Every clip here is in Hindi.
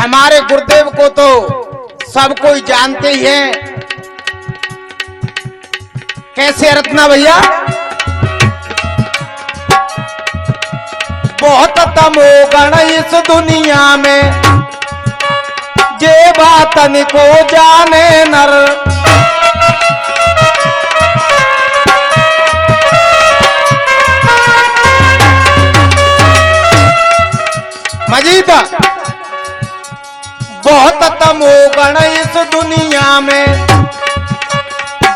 हमारे गुरुदेव को तो सब कोई जानते ही है। कैसे रत्ना भैया? बहुत तमो गण इस दुनिया में, जे बातन को जाने नर। मजीदा बहुत तमो गण इस दुनिया में,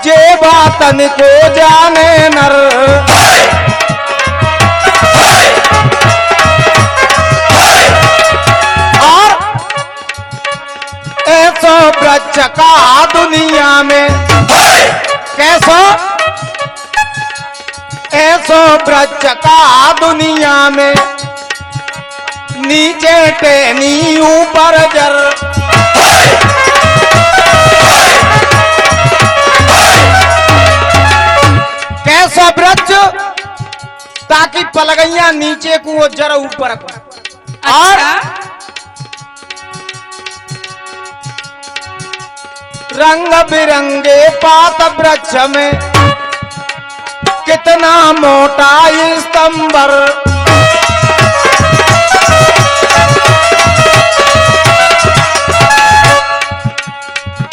जे बातन को जाने नर। और ऐसो वृक्ष का दुनिया में, कैसो ऐसो वृक्ष का दुनिया में, नीचे टेनी ऊपर जर। कैसा वृक्ष? ताकि पलगैया नीचे को वो जरा ऊपर को। और रंग बिरंगे पात वृक्ष में, कितना मोटा स्तंभर।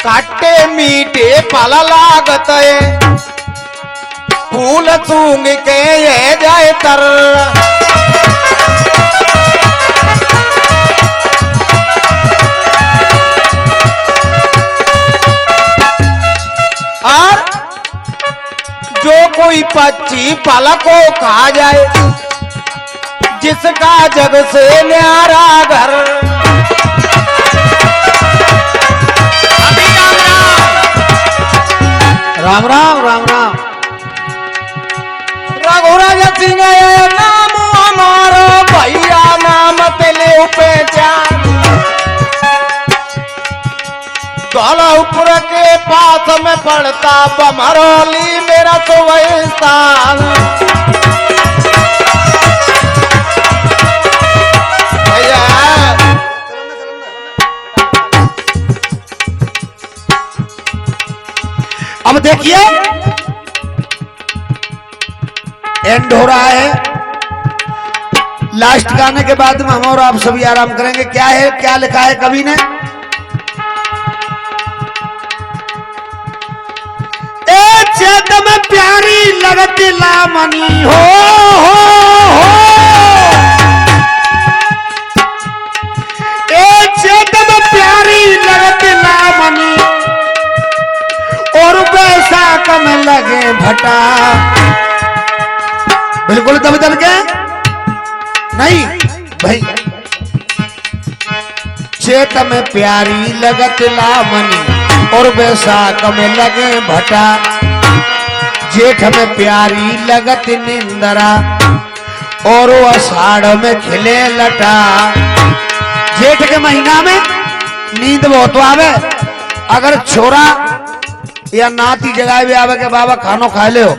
काटे मीठे फल लागत है, फूल सूंघ के ये जाए तर। और जो कोई पक्षी फल को खा जाए, जिसका जग से न्यारा घर। राम राम राम राम। रघुराज सिंह नाम हमारो, भैया नाम तेले पहचान। गौलपुर के पास में पड़ता बमरौली, मेरा तो वही स्थान। अब देखिए एंड हो रहा है। लास्ट गाने के बाद में हम और आप सभी आराम करेंगे। क्या है, क्या लिखा है कवि ने? ए चेत में प्यारी लगत लामनी हो, ए चेत में प्यारी लगत लामनी, और बैसाख में लगे भटा। बिल्कुल दब दल के नहीं भाई। चेत में प्यारी लगत लामनी, और बैसाख में लगे भटा। जेठ में प्यारी लगत निंदरा, और आषाढ़ में खिले लटा। जेठ के महीना में नींद बहुत आवे। अगर छोरा या नाती जगह भी आवे के बाबा खानो खा ले हो,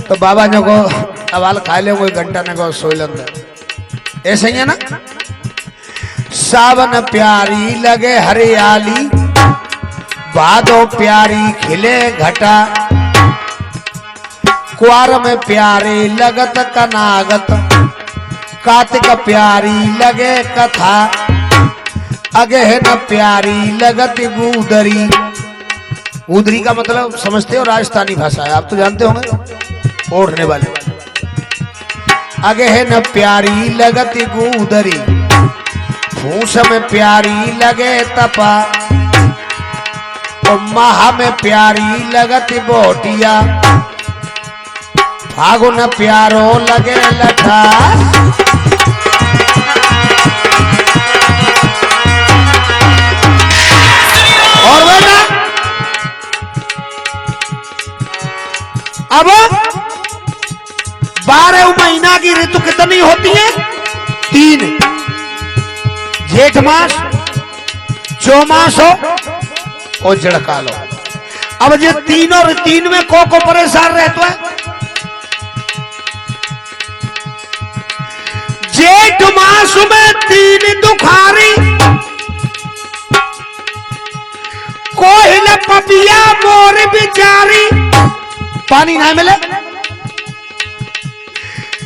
तो बाबा जो को अवाल खा ले, कोई घंटा ने को सोई लंद। ऐसे ही है ना। सावन प्यारी लगे हरियाली, भादो प्यारी खिले घटा। कुआर में प्यारी लगत कनागत, कार्तिक प्यारी लगे कथा। अगहन प्यारी लगत गुदरी। गुदरी का मतलब समझते हो? राजस्थानी भाषा है, आप तो जानते होंगे, ओढ़ने वाले। अगहन प्यारी लगत गुदरी, फूस में प्यारी लगे तपा। और माह में प्यारी लगत बोटिया, फागुन प्यारो लगे लठा। और बेटा अब 12 महीना की ऋतु कितनी होती है? 3। जेठ मास, चौमास हो और जड़काल हो। अब ये 3 और 3 में को परेशान रहता है। जेठ मास में 3 दुखारी, मोर बिचारी पानी ना मिले।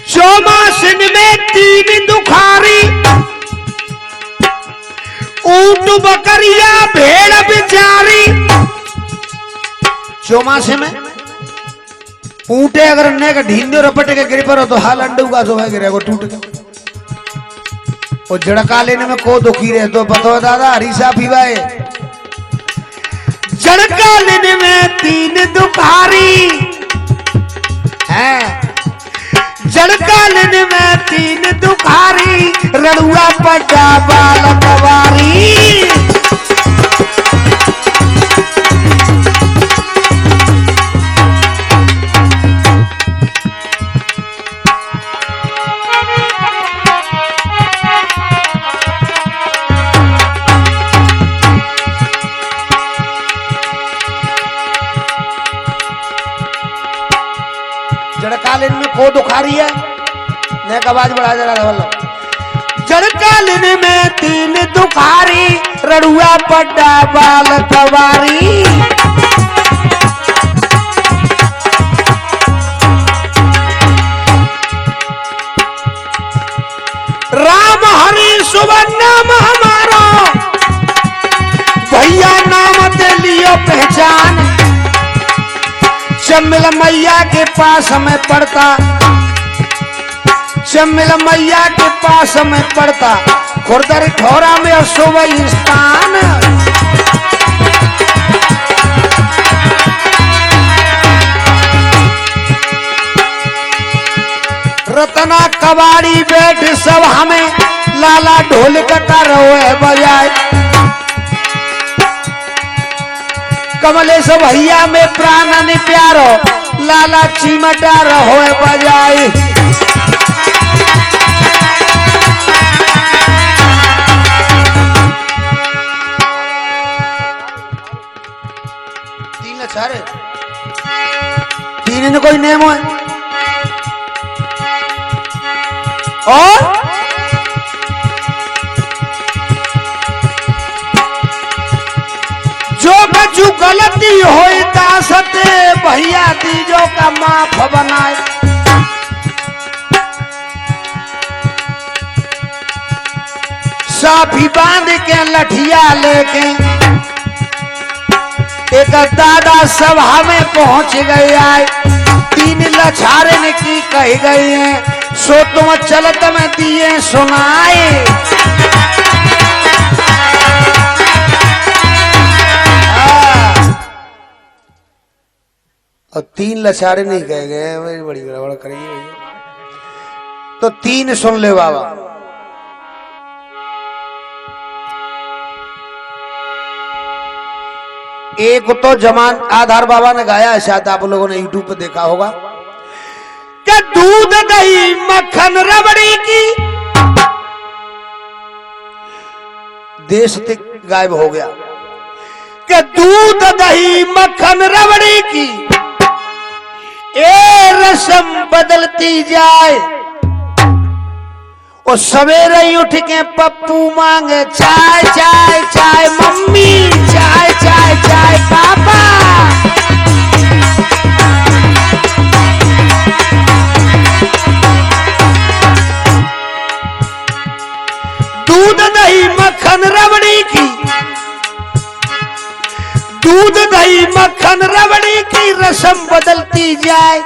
चौमासिन में 3 दुखारी, ऊंट बकरिया भेड़ बिचारी। चौमासे में ऊंटे अगर ने का ढींडे रपट के गिर पर तो हाल अंडू का सो गिरे वो टूट के। और झड़का लेने में को दुखी रहे तो बताओ दादा हरीसा पीवाए। झड़का लेने में 3 दुखारी है, झड़का लेने में 3 दुखारी, रड़ुआ पटा बाल कवारी। जड़कालीन में को दुखारी है ने का आवाज बढ़ा जरा रहा। जड़कालीन में 3 दुखारी, रड़ुआ पड्डा बाल कवारी। राम हरि सुबह नाम हमारो, भैया नाम दे लियो पहचान। चमिल मैया के पास हमें पड़ता, चमिल मैया के पास हमें पड़ता, खुरदर ठोरा में अशुभ स्थान। रतना कबाड़ी बैठ सब हमें, लाला ढोल का रोए बजाए। कमलेश भैया में प्राणन प्यारो, लाला चिमटा रहो बजाए। तीन लचारे, तीन ने कोई नेम है और जो बजू गलती होई दासते, भैया तीजो का माफ बनाए। साफी बांध के लठिया लेके एक दादा सभा में पहुंच गए आए। 3 लछारे ने की कही गई है, सो तुम चलत में दिए सुनाए। और 3 लछारे नहीं कहे गए, मेरी बड़ी गड़बड़ करिए तो 3 सुन ले बाबा। एक तो जमान आधार बाबा ने गाया है, शायद आप लोगों ने यूट्यूब पे देखा होगा कि दूध दही मक्खन रबड़ी की, देश से गायब हो गया कि दूध दही मक्खन रबड़ी की, ए रस्म बदलती जाए। और सवेरे ही उठ के पप्पू मांगे चाय चाय चाय, मम्मी चाय चाय चाय पापा। दूध दही मक्खन रबड़ी की, दूध दही मक्खन रबड़ी की रस्म बदलती जाए।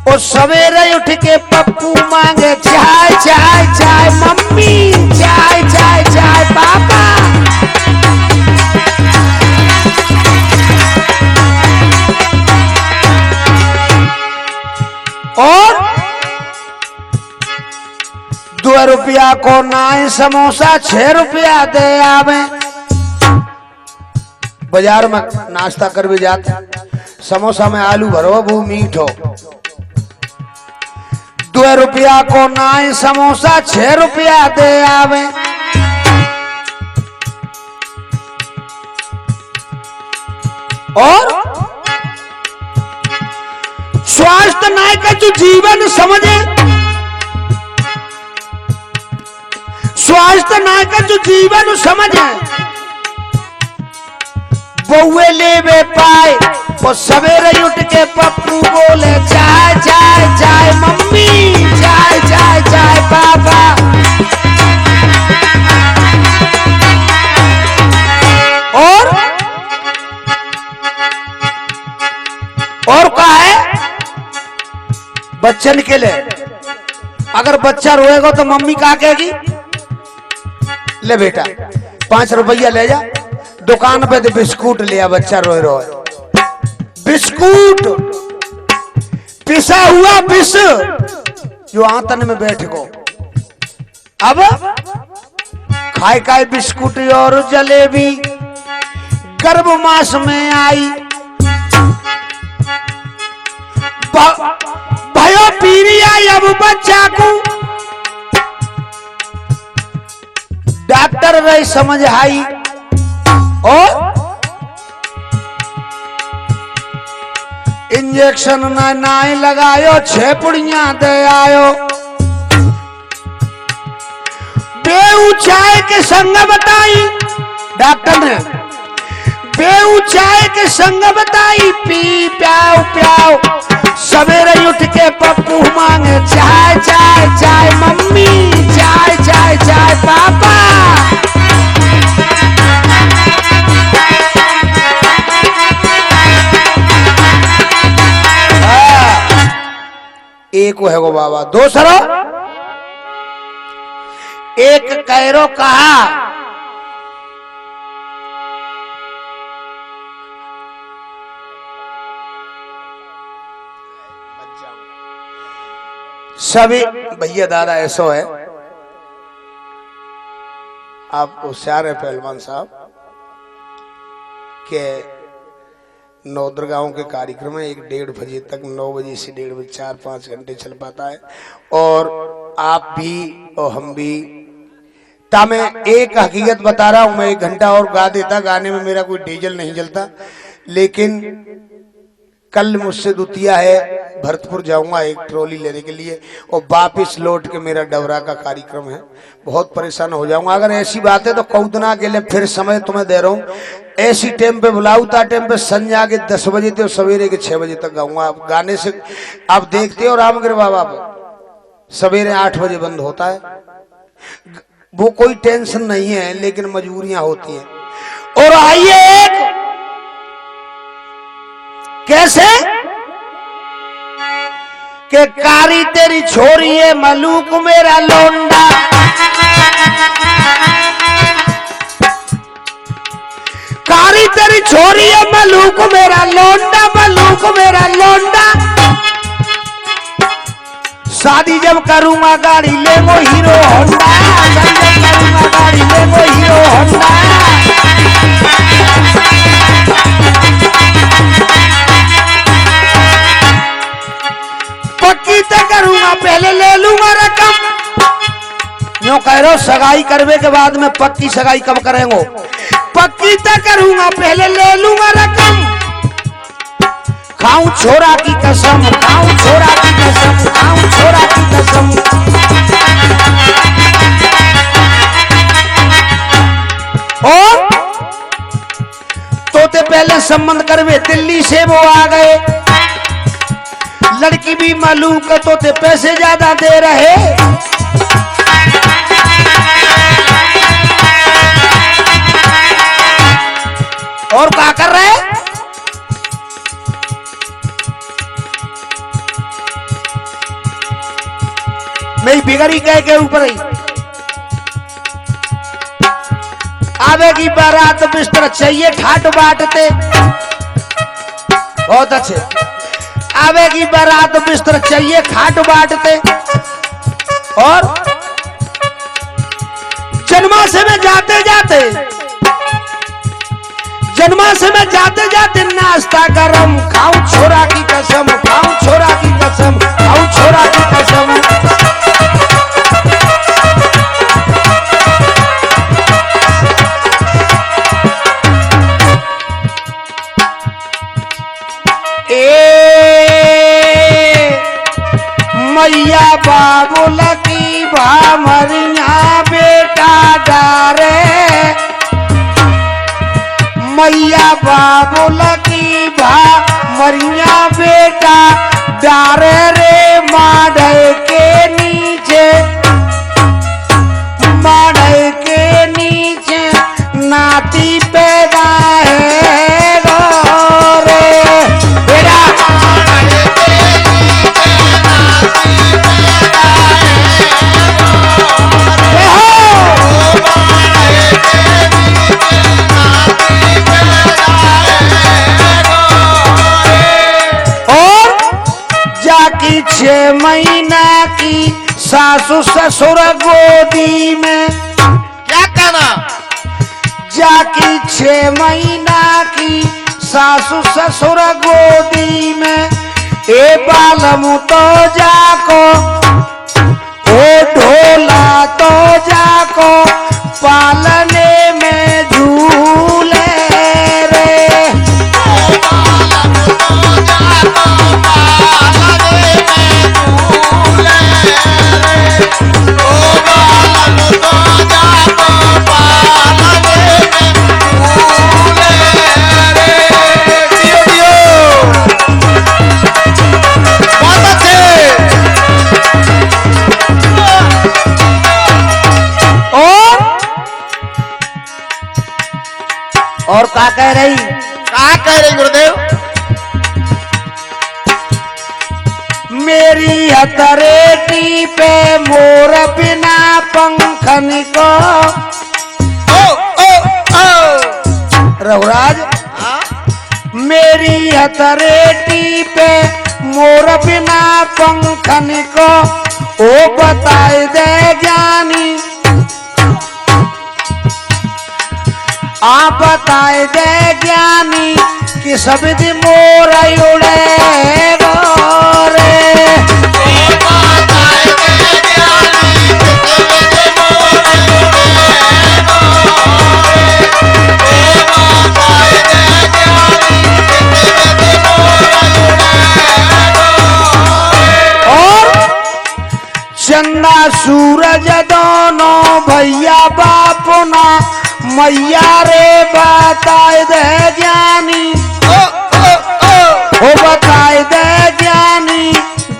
और सवेरे उठ के पप्पू मांगे चाय चाय चाय, मम्मी चाय चाय चाय पापा। और 2 रुपया को नाई समोसा 6 रुपया दे आवे। बाजार में नाश्ता कर भी जाते, समोसा में आलू भरो वो मीठ हो। 2 रुपया को नाई समोसा 6 रुपया दे आवे। और स्वास्थ्य नाय का जो जीवन समझे, स्वास्थ्य नाय का जो जीवन समझे, बउए लेवे पाए वो सवेरे उठ के पप्पू बोले चाय चाय चाय मम्मी, चाय चाय चाय पापा। और कहा है बच्चन के लिए, अगर बच्चा रोएगा तो मम्मी क्या कहेगी, ले बेटा 5 रुपया ले जा दुकान पे, तो बिस्कुट लिया, बच्चा रोए रोए बिस्कुट, पिसा हुआ बिस जो आंतन में बैठ गो। अब खाए खाए बिस्कुट और जलेबी गर्भ मास में आई, भयो पीरी आई अब बच्चा को, डॉक्टर रही समझ आई और इंजेक्शन ना लगायो, 6 पुड़ियां दे आयो। बेऊचाए के संग बताई डॉक्टर ने, बेऊचाए के संग बताई, पी प्याओ प्याओ, सवेरे उठ के पप्पू मांगे चाय चाय चाय मम्मी, चाय चाय चाय पापा। एक है गो बाबा, दूसरा एक कैरो कहा सभी भैया दादा ऐसा है, आप होशियार है पहलवान साहब के नौदरगांव के कार्यक्रम में 1-1:30 बजे तक, 9 बजे से 1:30 बजे 4-5 घंटे चल पाता है। और आप भी और हम भी, ता मैं एक हकीकत बता रहा हूं, मैं 1 घंटा और गा देता, गाने में मेरा कोई डीजल नहीं जलता, लेकिन कल मुझसे दुतिया है, भरतपुर जाऊंगा एक ट्रॉली लेने के लिए और वापिस लौट के मेरा डबरा का कार्यक्रम है, बहुत परेशान हो जाऊंगा। अगर ऐसी बात है तो कौदना के लिए फिर समय तुम्हें दे रहा हूं, ऐसी टाइम पे बुलाऊ ता टाइम पे संजा के 10 बजे थे और सवेरे के 6 बजे तक गाऊंगा। आप गाने से आप देखते हो रामगिर बाबा सवेरे 8 बजे बंद होता है, वो कोई टेंशन नहीं है, लेकिन मजबूरियां होती हैं। और आइए एक कैसे के कारी तेरी छोरी है मलूक मेरा लोंडा, कारी तेरी छोरी है मलूक मेरा लोंडा, मलूक मेरा लोंडा, शादी जब करूंगा गाड़ी ले वो हीरो होंडा, शादी जब करूंगा गाड़ी ले वो हीरो होंडा। पक्की तो करूंगा पहले ले लूंगा रकम, यूं कह रहे हो सगाई करने के बाद में पक्की सगाई कब करेंगे, पक्की तो करूंगा पहले ले लूंगा रकम, खाऊं छोरा की कसम, खाऊं छोरा की कसम, खाऊं छोरा की कसम। और तोते पहले संबंध करवे दिल्ली से वो आ गए, लड़की भी मालूम का तोते पैसे ज्यादा दे रहे, और क्या कर रहे, मेरी बिगड़ी कह के ऊपर ही आवेगी बारात, बिस्तर चाहिए ठाट बाटते, बहुत अच्छे, आवेगी बारात बिस्तर चाहिए खाट बाटते, और जन्माशय में जाते जाते, जन्माशय में जाते जाते नाश्ता गरम, खाऊं छोरा की कसम, खाऊं छोरा की कसम, खाऊं छोरा की कसम। मैया बाबुल की भामरिया बेटा डारे, मैया मैया बाबुल की भा मरिया बेटा डारे रे माडे के नीचे, माडे के नीचे नाती पैदा है रे बेटा। जाकी 6 महीना की सासू ससुर गोदी में, क्या कहना? जाकी 6 महीना की सासू ससुर गोदी में, ए बालमु तो जाको, ओ ढोला तो जाको पालने में झूले रे। और क्या कह रही? क्या कह रही गुरुदेव? मेरी हथरेटी पे मोर बिना पंखन को, रघुराज मेरी हथरेटी पे मोर बिना पंखन को, ओ बताए दे ज्ञानी, आप बताए दे ज्ञानी कि शब्द मोर उड़े रे। और चंदा सूरज दोनों भैया बापू ना मैया रे बताए दे ज्ञानी, ओ बताए दे ज्ञानी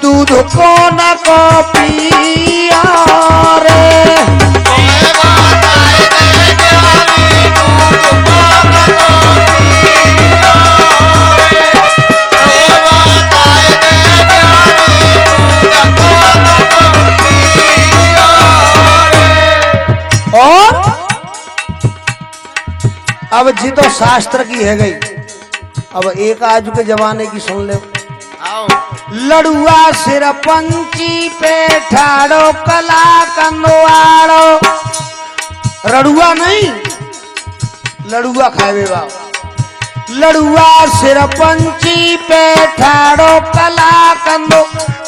दूध को न को पिया रे। और अब जी तो शास्त्र की है गई, अब एक आज के जमाने की सुन ले। लड़ुआ सिर पंची पे ठाड़ो कला कंदवाड़ो, रड़ुआ नहीं लड़ुआ खाए बाबा। लड़ुआ सिर पंची पे ठाड़ो कला कंदो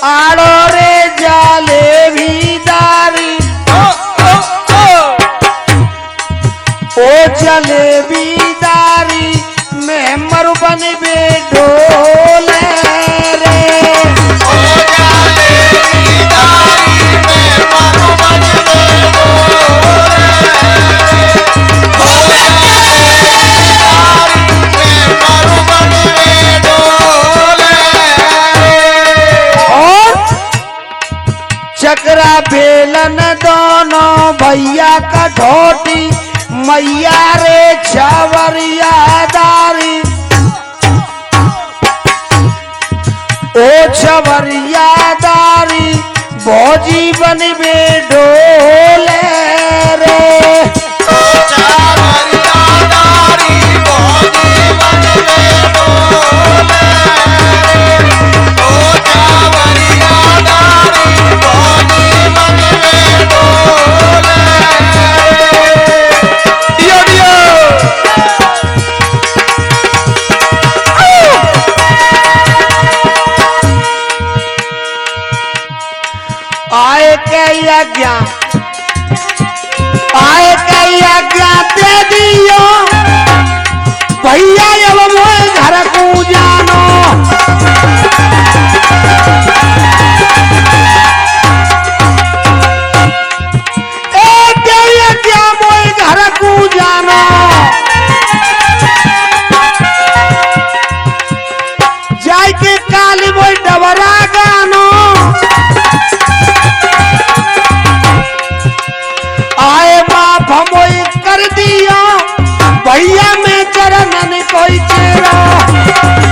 आड़ो रे जाले भी दारी, ओ जलेबी दारी में मरुबन बे ढोले रे। ओ जलेबी दारी में मरुबन बे ढोले रे। ओ जलेबी दारी में मरुबन बे ढोले रे। और चक्रा बेलन दोनों भैया का ढोटी, मैया रे छवरिया दारी, ओ छवरिया दारी भौजी बन बे ढोले रे। ओ छवरिया दारी भौजी बन बे ढोले रे। ओ छवरिया दारी भौजी बन बे ढोले रे। आए के यज्ञ, आए के दिया भैया में चरणन कोई चेरा